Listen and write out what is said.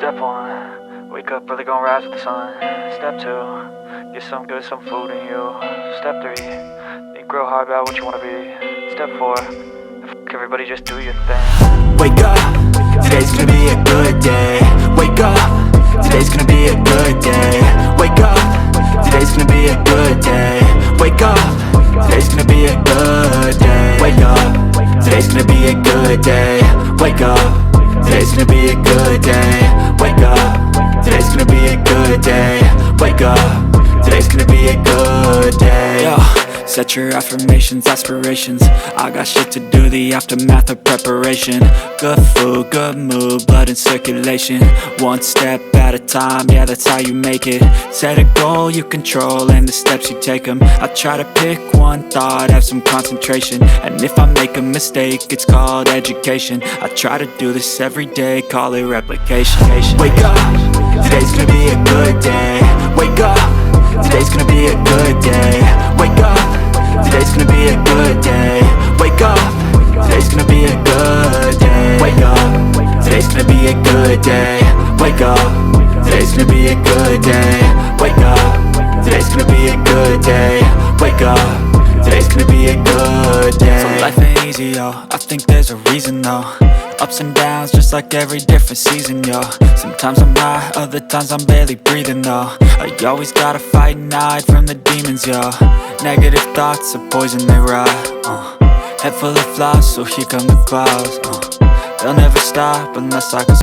Step one, wake up early, gonna rise with the sun. Step two, get some good, some food in you. Step three, think real hard about what you wanna be. Step four, everybody just do your thing. Wake up, today's gonna be a good day. Wake up, today's gonna be a good day. Wake up, today's gonna be a good day. Wake up, today's gonna be a good day. Wake up, today's gonna be a good day. Wake up, today's gonna be a good day. Wake up, today's gonna be a good day. Wake up, today's gonna be a good day. Yo, set your affirmations, aspirations. I got shit to do, the aftermath of preparation. Good food, good mood, blood in circulation. One step at a time, yeah, that's how you make it. Set a goal you control and the steps you take them. I try to pick one thought, have some concentration. And if I make a mistake, it's called education. I try to do this every day, call it replication. Wake up, today's gonna be a good day. Wake up, today's gonna be a good day. Wake up, today's gonna be a good day. Wake up, today's gonna be a good day. Wake up, today's gonna be a good day. Wake up, today's gonna be a good day. Wake up, today's gonna be a good day. Wake up, today's gonna be a good day. So life ain't easy, yo, I think there's a reason though. Ups and downs, just like every different season, yo. Sometimes I'm high, other times I'm barely breathing, though. I always gotta fight and hide from the demons, yo. Negative thoughts are poison, they rot. Head full of flies, so here come the clouds. They'll never stop unless I can.